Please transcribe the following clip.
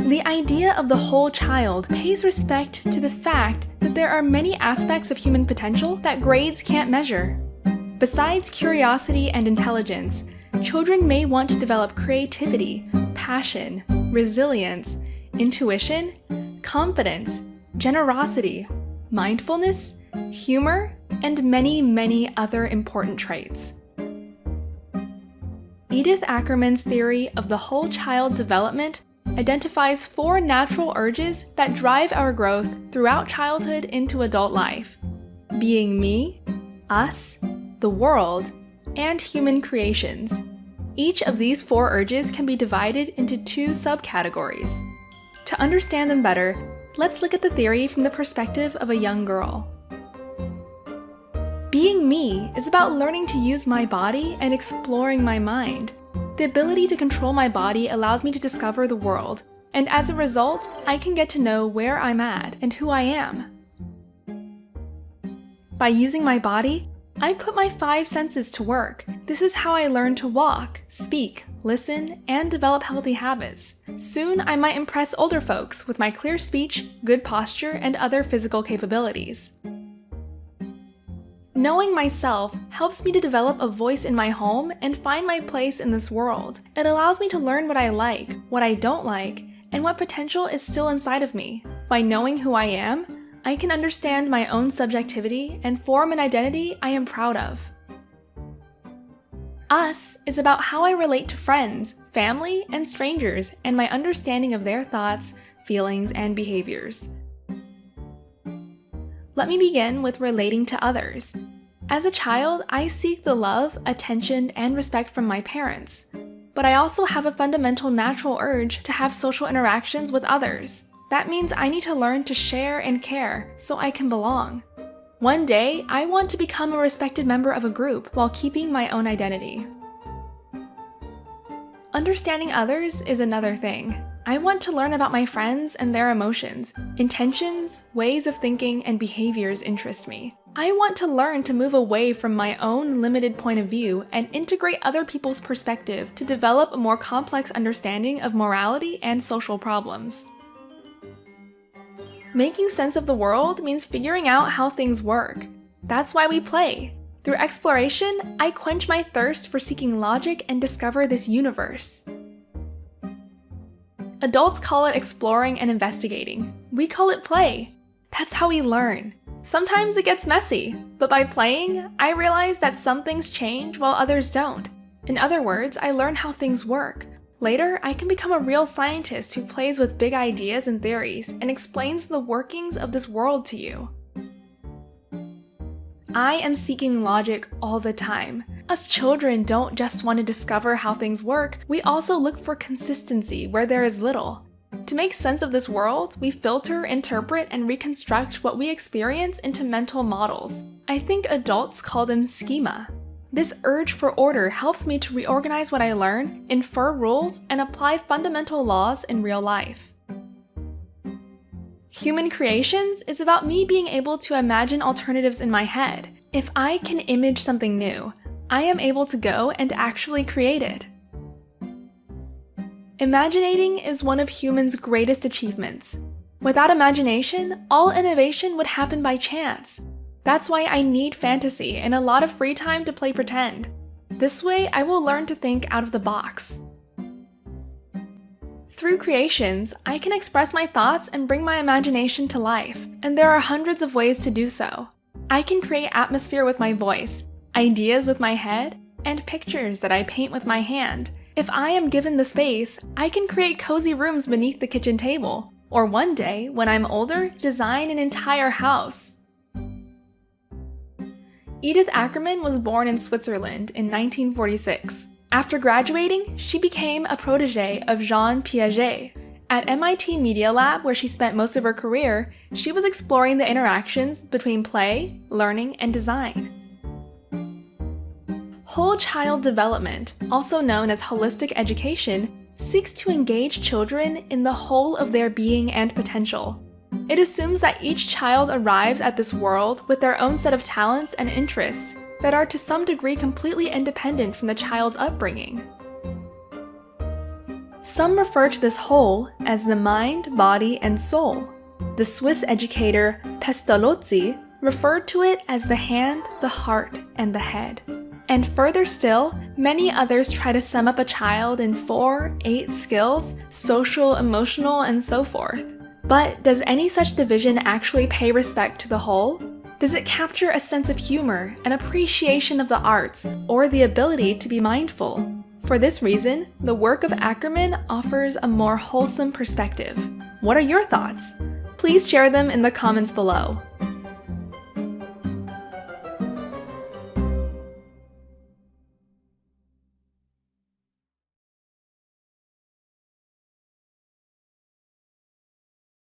The idea of the whole child pays respect to the fact that there are many aspects of human potential that grades can't measure. Besides curiosity and intelligence, children may want to develop creativity, passion, resilience, intuition, confidence, generosity, mindfulness, humor, and many, many other important traits. Edith Ackermann's theory of the whole child development identifies 4 natural urges that drive our growth throughout childhood into adult life: being me, us, the world, and human creations. Each of these 4 urges can be divided into 2 subcategories. To understand them better, let's look at the theory from the perspective of a young girl. Being me is about learning to use my body and exploring my mind. The ability to control my body allows me to discover the world, and as a result, I can get to know where I'm at and who I am. By using my body, I put my 5 senses to work. This is how I learn to walk, speak, listen, and develop healthy habits. Soon, I might impress older folks with my clear speech, good posture, and other physical capabilities. Knowing myself helps me to develop a voice in my home and find my place in this world. It allows me to learn what I like, what I don't like, and what potential is still inside of me. By knowing who I am, I can understand my own subjectivity and form an identity I am proud of. Us is about how I relate to friends, family, and strangers, and my understanding of their thoughts, feelings, and behaviors. Let me begin with relating to others. As a child, I seek the love, attention, and respect from my parents. But I also have a fundamental natural urge to have social interactions with others. That means I need to learn to share and care so I can belong. One day, I want to become a respected member of a group while keeping my own identity. Understanding others is another thing. I want to learn about my friends and their emotions. Intentions, ways of thinking, and behaviors interest me. I want to learn to move away from my own limited point of view and integrate other people's perspective to develop a more complex understanding of morality and social problems. Making sense of the world means figuring out how things work. That's why we play. Through exploration, I quench my thirst for seeking logic and discover this universe. Adults call it exploring and investigating. We call it play. That's how we learn. Sometimes it gets messy, but by playing, I realize that some things change while others don't. In other words, I learn how things work. Later, I can become a real scientist who plays with big ideas and theories and explains the workings of this world to you. I am seeking logic all the time. Us children don't just want to discover how things work, we also look for consistency where there is little. To make sense of this world, we filter, interpret, and reconstruct what we experience into mental models. I think adults call them schema. This urge for order helps me to reorganize what I learn, infer rules, and apply fundamental laws in real life. Human creations is about me being able to imagine alternatives in my head. If I can image something new, I am able to go and actually create it. Imaginating is one of humans' greatest achievements. Without imagination, all innovation would happen by chance. That's why I need fantasy and a lot of free time to play pretend. This way, I will learn to think out of the box. Through creations, I can express my thoughts and bring my imagination to life, and there are hundreds of ways to do so. I can create atmosphere with my voice, ideas with my head, and pictures that I paint with my hand. If I am given the space, I can create cozy rooms beneath the kitchen table, or one day, when I'm older, design an entire house. Edith Ackermann was born in Switzerland in 1946. After graduating, she became a protégé of Jean Piaget. At MIT Media Lab, where she spent most of her career, she was exploring the interactions between play, learning, and design. Whole child development, also known as holistic education, seeks to engage children in the whole of their being and potential. It assumes that each child arrives at this world with their own set of talents and interests that are to some degree completely independent from the child's upbringing. Some refer to this whole as the mind, body, and soul. The Swiss educator Pestalozzi referred to it as the hand, the heart, and the head. And further still, many others try to sum up a child in 4, 8 skills, social, emotional, and so forth. But does any such division actually pay respect to the whole? Does it capture a sense of humor, an appreciation of the arts, or the ability to be mindful? For this reason, the work of Ackermann offers a more wholesome perspective. What are your thoughts? Please share them in the comments below.